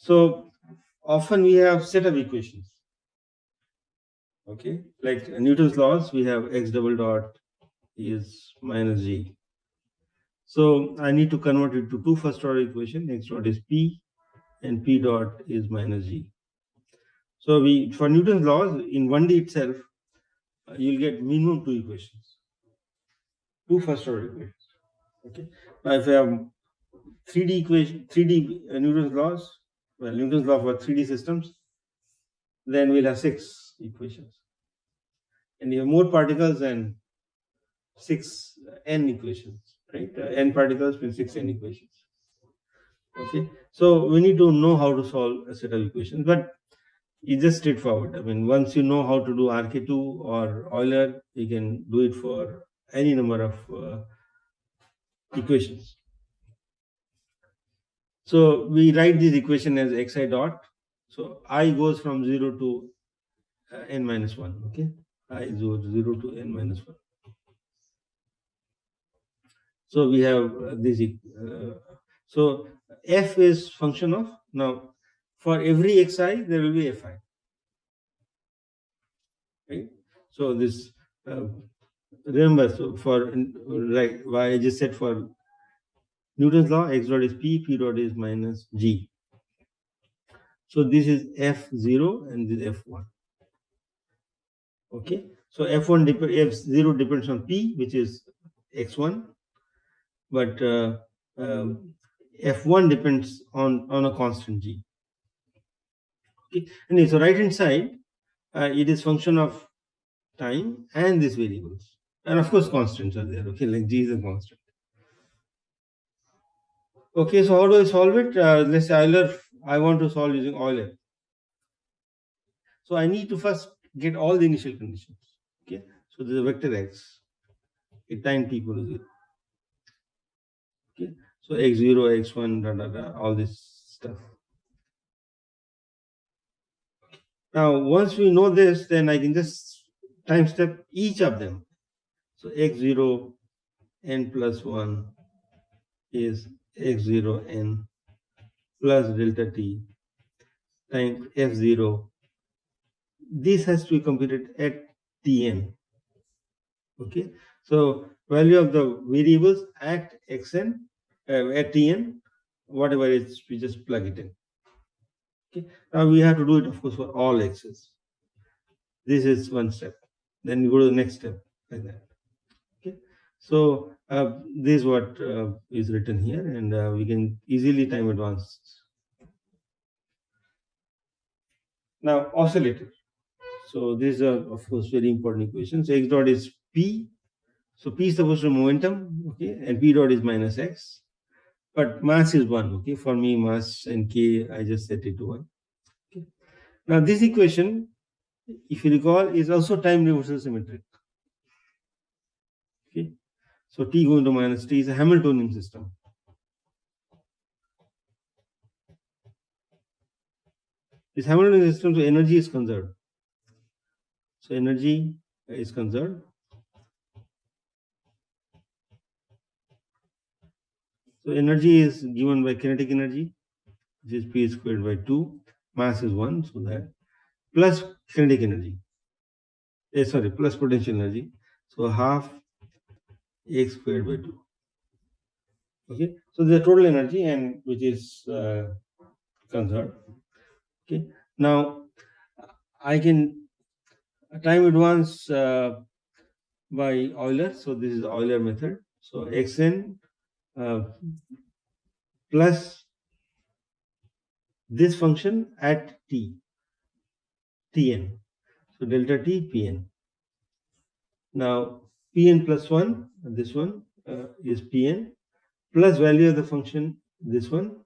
So often we have set of equations. Okay, like Newton's laws, we have x double dot is minus g. So I need to convert it to two first order equation. X dot is p and p dot is minus g. So for Newton's laws in 1D itself, you'll get minimum two equations, two first order equations. Okay. Now if you have 3D equation, 3D Newton's laws, well, Newton's law for 3D systems, then we'll have 6 equations. And you have more particles and 6 n equations, right? N particles with 6 n equations. Okay. So we need to know how to solve a set of equations, but it's just straightforward. I mean, once you know how to do RK2 or Euler, you can do it for any number of equations. So we write this equation as xi dot. So I goes from 0 to n minus 1. Okay, I goes 0 to n minus 1. So we have this. So f is function of, now for every xi there will be fi. Right. So this remember, so for like why I just said for Newton's law, x dot is p, p dot is minus g. So this is f0 and this is f1. Okay, so f0 depends on p, which is x1, but f1 depends on a constant g. Okay, and so right hand side, it is function of time and these variables, and of course constants are there. Okay, like g is a constant. Okay, so how do I solve it? Let's say Euler. I want to solve using Euler. So I need to first get all the initial conditions. Okay, so there's a vector x. It time t equal to 0. Okay, so x0, x1, all this stuff. Now, once we know this, then I can just time step each of them. So x0 n plus 1 is x0 n plus delta t times f0. This has to be computed at tn. Okay, so value of the variables at xn, at tn, whatever it is, we just plug it in. Okay, now we have to do it, of course, for all x's. This is one step. Then we go to the next step, like that. Okay, so this is what is written here, and we can easily time advance. Now oscillator. So these are, of course, very important equations. X dot is p. So p is supposed to be momentum, okay, and p dot is minus x. But mass is 1, okay. For me, mass and k, I just set it to 1. Okay. Now this equation, if you recall, is also time reversal symmetric. Okay. So t going to minus t is a Hamiltonian system. This Hamiltonian system, so energy is conserved. So energy is conserved. So energy is given by kinetic energy, which is p squared by 2. Mass is 1, so that plus kinetic energy. Sorry, plus potential energy. So half x squared by 2. Okay, so the total energy, and which is conserved. Okay, now I can time advance by Euler. So this is the Euler method. So xn plus this function at tn. So delta t pn. Now pn plus 1, this one is pn, plus value of the function, this one,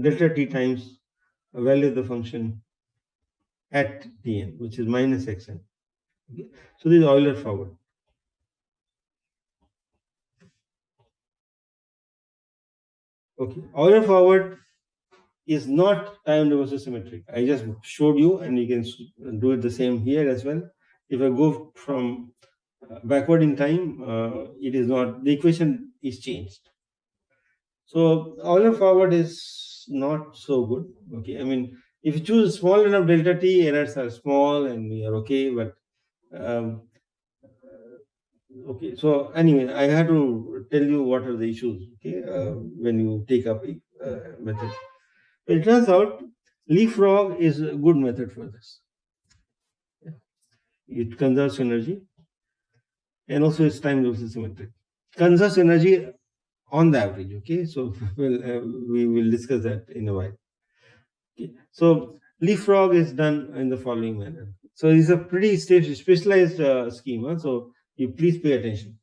delta t times value of the function at tn, which is minus xn. Okay. So this is Euler forward. Okay, Euler forward is not time reversal symmetric. I just showed you, and you can do it the same here as well. If I go from backward in time, it is not, the equation is changed. So Euler forward is not so good. Okay, I mean, if you choose small enough delta t, errors are small and we are okay. But okay, so anyway, I had to tell you what are the issues. Okay, when you take up a method, it turns out leapfrog is a good method for this. It conserves energy and also it's time dose symmetric. Conserves energy on the average. Okay, so we will discuss that in a while. Okay. So leapfrog is done in the following manner. So it's a pretty specialized scheme. So you please pay attention.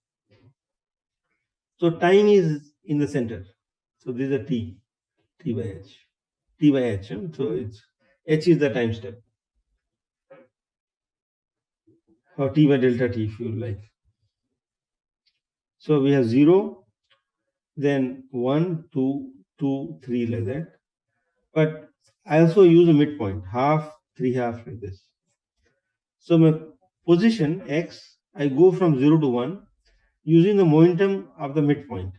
So time is in the center. So this is a t by h, t by h. So it's h is the time step, or t by delta t if you like. So we have 0, then 1, 2, 2, 3 like that. But I also use a midpoint, half, 3/2 like this. So my position x, I go from 0 to 1 using the momentum of the midpoint.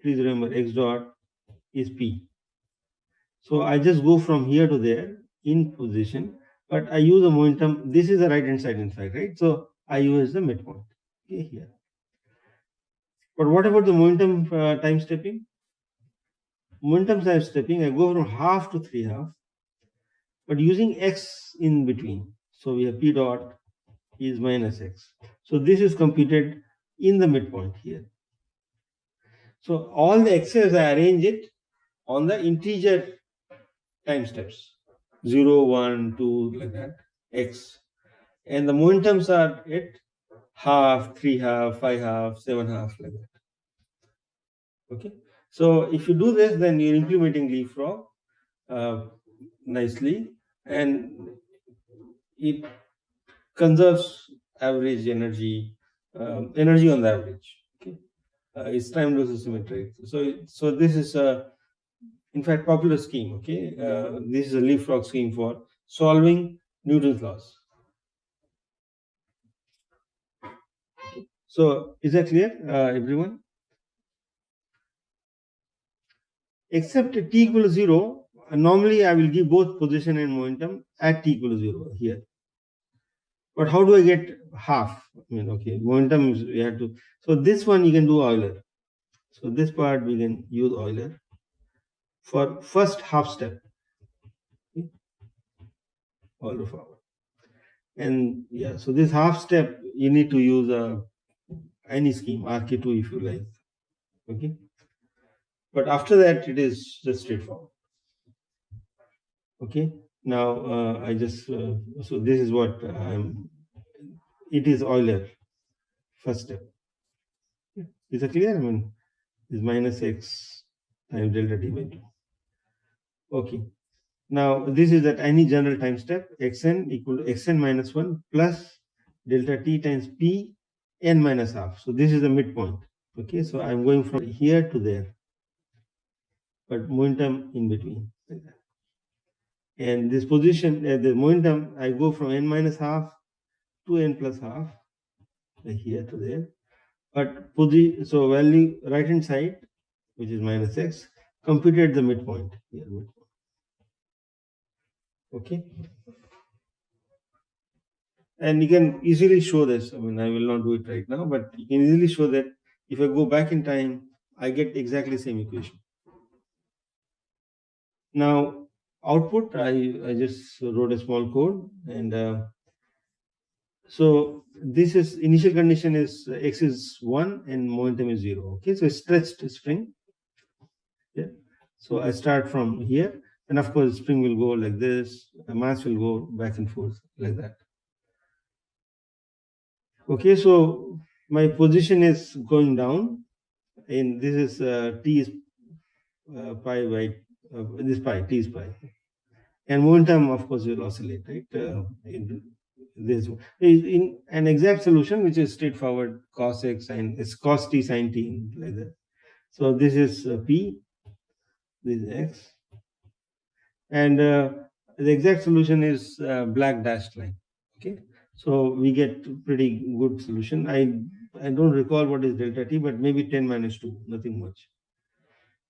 Please remember x dot is p. So I just go from here to there in position, but I use a momentum. This is the right hand side in fact, right? So I use the midpoint, okay, here. But what about the momentum time stepping? Momentum time stepping, I go from half to 3/2, but using x in between. So we have p dot is minus x. So this is computed in the midpoint here. So all the x's, I arrange it on the integer time steps, 0, 1, 2, like that, x. And the momentums are at half, 3/2, 5/2, 7/2, like that. Okay. So if you do this, then you're implementing leapfrog nicely, and it conserves average energy, energy on the average. Okay. It's time dose symmetric. So this is a, in fact, popular scheme. Okay. This is a leapfrog scheme for solving Newton's laws. So is that clear, everyone? Except t equal to 0, normally I will give both position and momentum at t equal to 0 here. But how do I get half? I mean, okay, momentum is, we have to. So this one you can do Euler. So this part we can use Euler for first half step. Okay? Euler forward. And yeah, so this half step you need to use any scheme, RK2 if you like. Okay. But after that it is just straightforward. Okay. Now I just so this is what it is Euler first step. Is it clear? I mean, is minus x times delta t by 2. Okay. Now this is at any general time step, xn equal to xn minus 1 plus delta t times p n minus half. So this is the midpoint. Okay. So I'm going from here to there, but momentum in between. And this position, the momentum, I go from n minus half to n plus half, like here to there. But so value right hand side, which is minus x, computed the midpoint here. Okay. And you can easily show this. I mean, I will not do it right now, but you can easily show that if I go back in time, I get exactly the same equation. Now, output, I just wrote a small code, and so this is initial condition is x is 1 and momentum is 0. Okay, so it's stretched spring. Yeah. So I start from here, and of course, spring will go like this, the mass will go back and forth like that. Okay, so my position is going down, and this is t is pi by this pi, t is pi. And momentum, of course, will oscillate, right? In an exact solution, which is straightforward, cos x and it's cos t sin t, like that. So this is p, this is x, and the exact solution is black dashed line. Okay, so we get pretty good solution. I don't recall what is delta t, but maybe 10 minus 2, nothing much.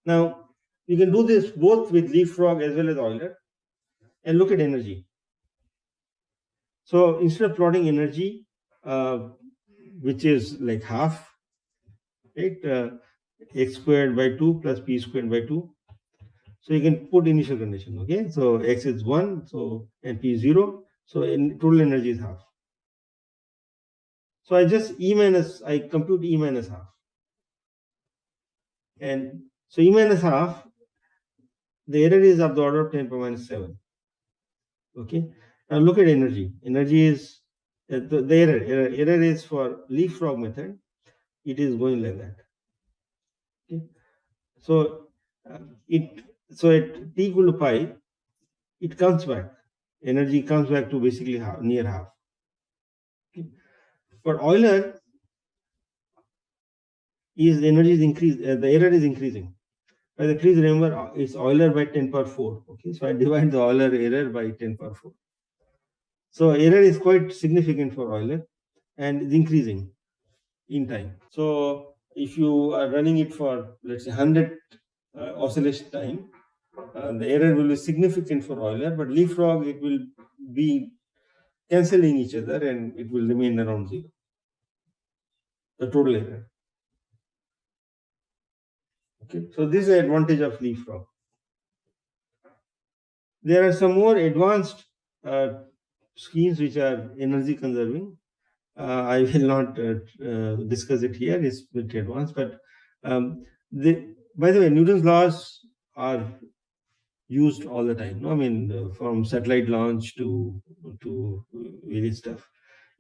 Now You can do this both with leapfrog as well as Euler, and look at energy. So instead of plotting energy, which is like half, right? X squared by 2 plus p squared by 2. So you can put initial condition, okay? So x is 1, so and p is 0. So in total energy is half. So I compute E minus half. And so E minus half, the error is of the order of 10 power minus 7. Okay. Now look at energy. Energy is, the error is for leapfrog method. It is going like that. Okay. So so at t equal to pi, it comes back. Energy comes back to basically half, near half. Okay. But Euler is energy is increased, the error is increasing. Please remember it's Euler by 10 power 4. Okay, so I divide the Euler error by 10 power 4. So error is quite significant for Euler and is increasing in time. So if you are running it for let's say 100 oscillation time, the error will be significant for Euler, but leapfrog it will be cancelling each other and it will remain around 0. The total error. Okay, so this is the advantage of leapfrog. There are some more advanced schemes which are energy conserving. I will not discuss it here, it's a bit advanced, but by the way, Newton's laws are used all the time. No? I mean, from satellite launch to various stuff.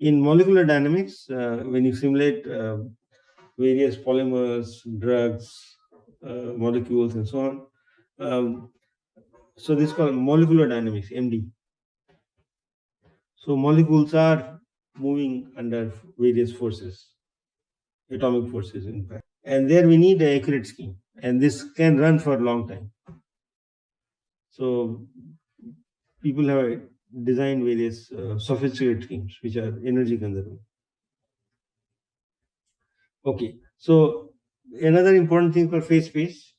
In molecular dynamics, when you simulate various polymers, drugs, molecules, and so on, so this is called molecular dynamics, MD. So molecules are moving under various forces, atomic forces in fact. And there we need an accurate scheme. And this can run for a long time. So people have designed various sophisticated schemes which are energy conserving. Okay, so another important thing for phase space.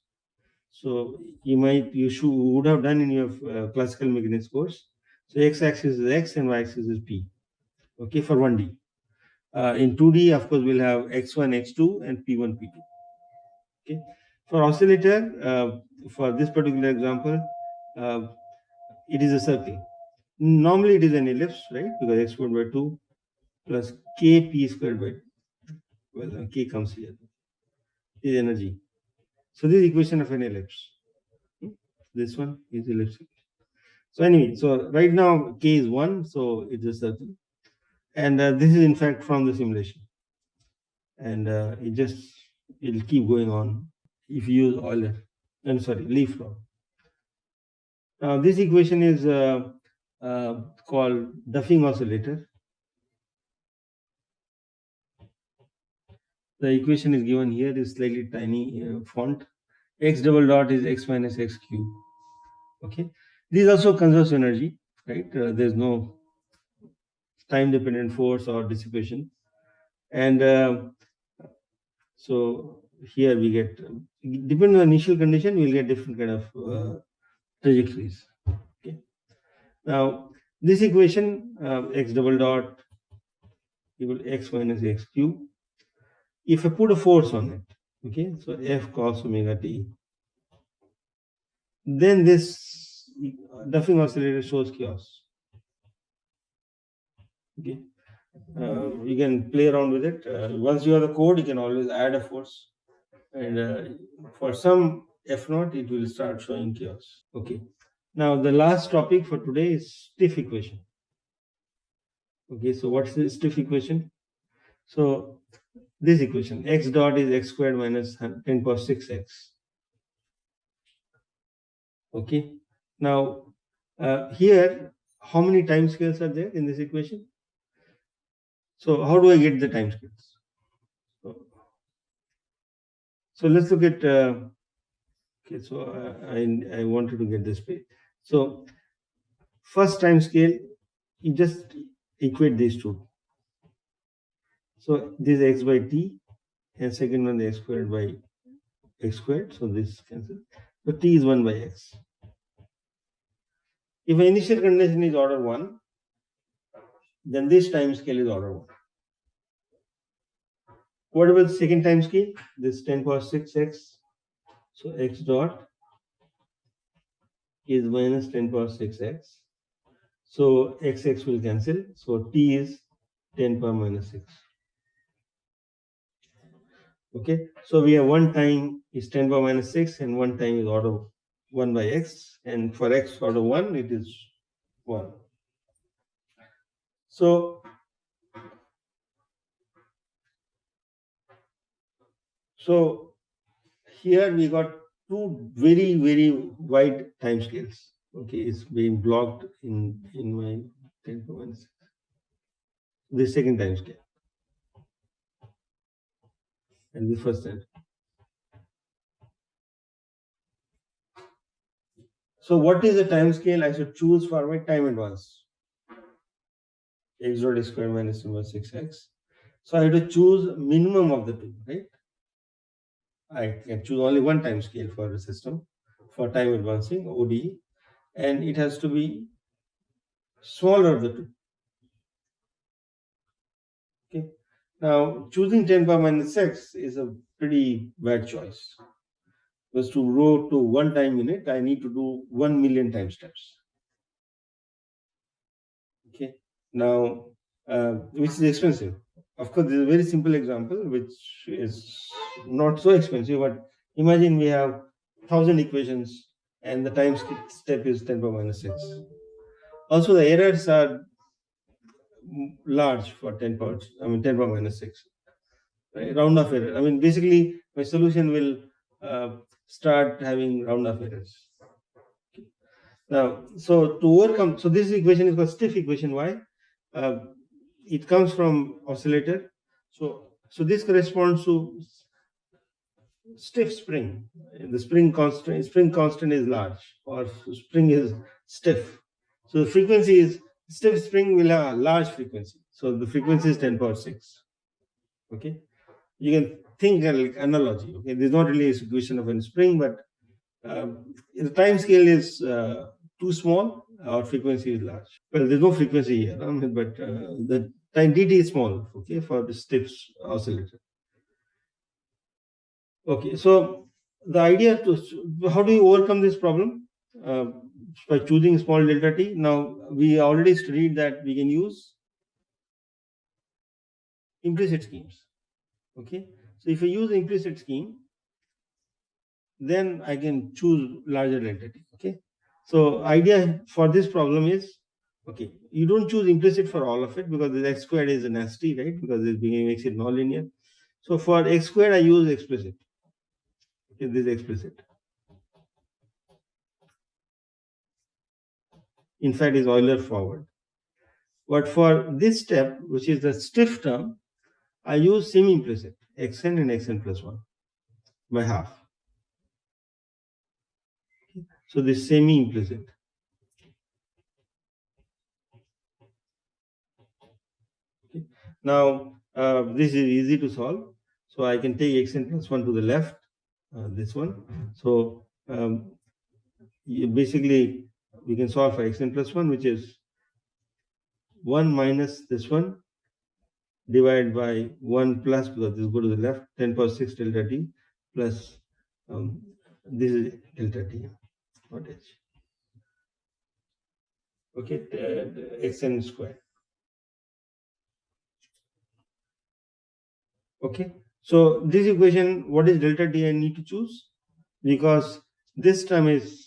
So you would have done in your classical mechanics course. So x-axis is x and y-axis is p. Okay, for 1D. In 2D, of course, we'll have x1, x2, and p1, p2. Okay. For oscillator, for this particular example, it is a circle. Normally, it is an ellipse, right? Because x squared by 2 plus kp squared by, well, k comes here, is energy. So this is equation of an ellipse. This one is ellipse. So anyway, so right now k is 1, so it's a circle. And this is in fact from the simulation. And it'll keep going on if you use Euler. I'm sorry, leapfrog. Now this equation is called Duffing oscillator. The equation is given here is slightly tiny font. X double dot is x minus x cube. Okay, this also conserves energy, right? There's no time dependent force or dissipation, and so here we get depending on initial condition, we'll get different kind of trajectories. Okay, now this equation x double dot equal to x minus x cube. If I put a force on it, okay, so F cos omega t, then this Duffing oscillator shows chaos. Okay, you can play around with it. Once you have the code, you can always add a force, and for some F naught, it will start showing chaos. Okay, now the last topic for today is stiff equation. Okay, so what's the stiff equation? So this equation, x dot is x squared minus 10 power 6x. Okay, now here, how many time scales are there in this equation? So how do I get the time scales? So let's look at, okay, so I wanted to get this page. So first time scale, you just equate these two. So this is x by t, and second one is x squared by x squared. So this cancels. So t is 1 by x. If initial condition is order 1, then this time scale is order 1. What about the second time scale? This 10 power 6x. So x dot is minus 10 power 6x. So x will cancel. So t is 10 power minus 6. Okay. So we have one time is 10 power minus 6 and one time is order 1 by x. And for x order 1, it is 1. So here we got two very, very wide time scales. Okay, it's being blocked in my 10 power minus 6. The second time scale and the first time. So what is the time scale I should choose for my time advance? X dot square minus 6x. So I have to choose minimum of the two, right? I can choose only one time scale for the system for time advancing ODE, and it has to be smaller of the two. Okay. Now choosing 10 power minus 6 is a pretty bad choice. Because to row to one time unit, I need to do 1 million time steps. Okay. Now, which is expensive. Of course, this is a very simple example, which is not so expensive. But imagine we have 1,000 equations, and the time step is 10 power minus 6. Also, the errors are large for 10 power minus 6. Right? Round off error. I mean, basically, my solution will start having round off errors. Now, so to overcome, so this equation is called stiff equation. Why? It comes from oscillator. So this corresponds to stiff spring. The spring constant is large, or spring is stiff. So the frequency is stiff spring will have a large frequency. So the frequency is 10 power 6. Okay, you can think like analogy. Okay, this is not really a equation of a spring, but the time scale is too small, or frequency is large. Well, there's no frequency here, but the time dt is small. Okay, for the stiff oscillator. Okay, so the idea to how do you overcome this problem? By choosing small delta t. Now we already studied that we can use implicit schemes. Okay, so if I use implicit scheme, then I can choose larger delta t. Okay, so idea for this problem is, okay, you don't choose implicit for all of it because the x squared is nasty, right? Because it makes it nonlinear. So for x squared, I use explicit. Okay, this is explicit. In fact, is Euler forward. But for this step, which is the stiff term, I use semi-implicit, xn and xn plus 1 by half. So this semi-implicit. Okay. Now, this is easy to solve. So I can take xn plus 1 to the left, this one. So basically, we can solve for xn plus 1, which is 1 minus this one divided by 1 plus, because this go to the left, 10 power 6 delta t plus this is delta t, not h. Okay, xn square. Okay, so this equation, what is delta t I need to choose? Because this term is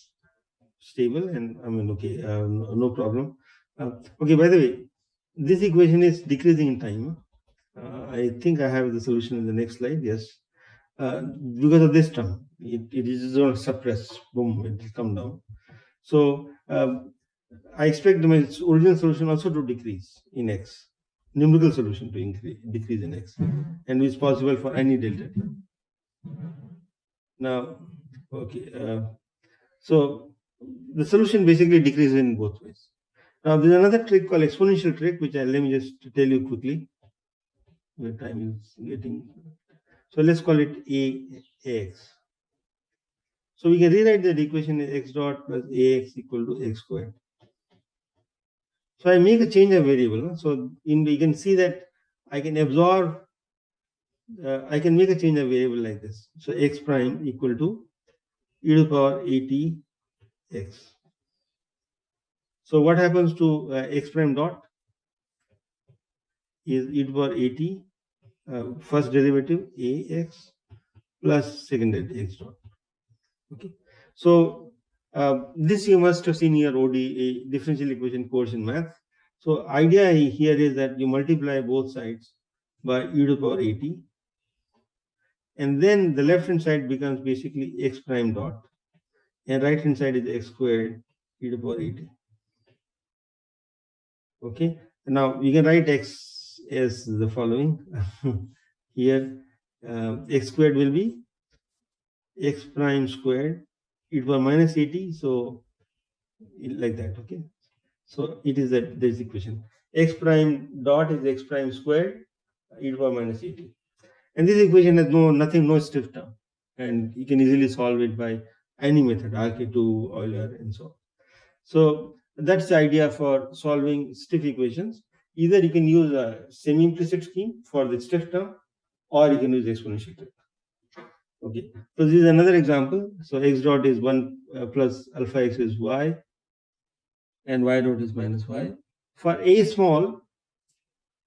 stable and I mean, okay, no problem. Okay, by the way, this equation is decreasing in time. I think I have the solution in the next slide, yes. Because of this term, it is going to suppress, boom, it will come down. So I expect my original solution also to decrease in x, numerical solution to decrease in x, and it's possible for any delta t. Now, okay, so the solution basically decreases in both ways. Now, there's another trick called exponential trick, which let me just tell you quickly. The time is getting. So let's call it AX. So we can rewrite that equation as x dot plus ax equal to x squared. So I make a change of variable. So you can see that I can absorb, I can make a change of variable like this. So x prime equal to e to the power at x. So what happens to x prime dot is e to the power at first derivative ax plus second derivative x dot. Okay. So this you must have seen your ODE differential equation course in math. So idea here is that you multiply both sides by e to the power at, and then the left hand side becomes basically x prime dot, and right hand side is x squared e to the power at. Okay. Now you can write x as the following. Here x squared will be x prime squared e to the power minus at. So like that. Okay. So it is that this equation. X prime dot is x prime squared e to the power minus at. And this equation has no stiff term. And you can easily solve it by any method, RK2, Euler, and so on. So that's the idea for solving stiff equations. Either you can use a semi-implicit scheme for the stiff term, or you can use exponential trick. Okay. So this is another example. So x dot is 1 plus alpha x is y, and y dot is minus y. For a small,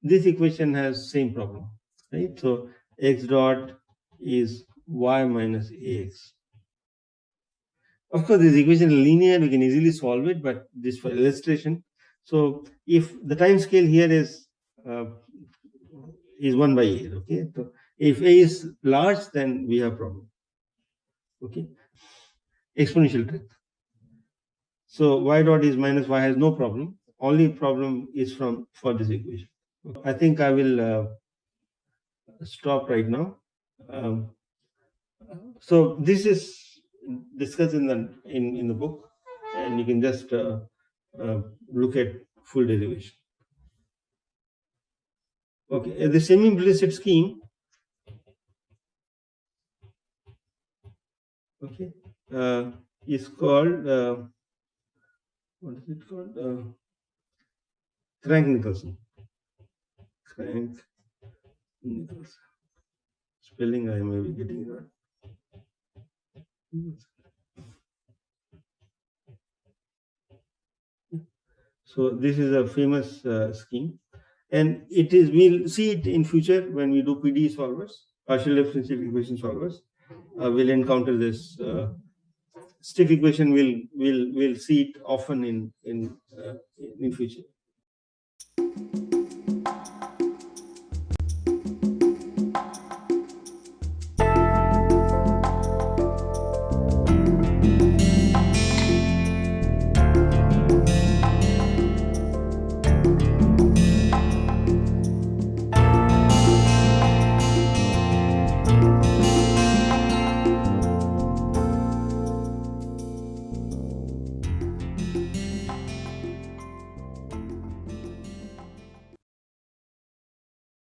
this equation has same problem, right? So x dot is y minus ax. Of course, this equation is linear, we can easily solve it, but this for illustration. So if the time scale here is 1 by a, okay? So if a is large, then we have problem. Okay, exponential trick. So y dot is minus y has no problem. Only problem is for this equation. I think I will stop right now. So this is discussed in the book, and you can just look at full derivation. Okay, the semi-implicit scheme. Okay, is called what is it called? Crank-Nicolson. Crank-Nicolson. Spelling I may be getting wrong. So this is a famous scheme, and it is, we'll see it in future when we do PDE solvers, partial differential equation solvers. We'll encounter this stiff equation. We'll see it often in future.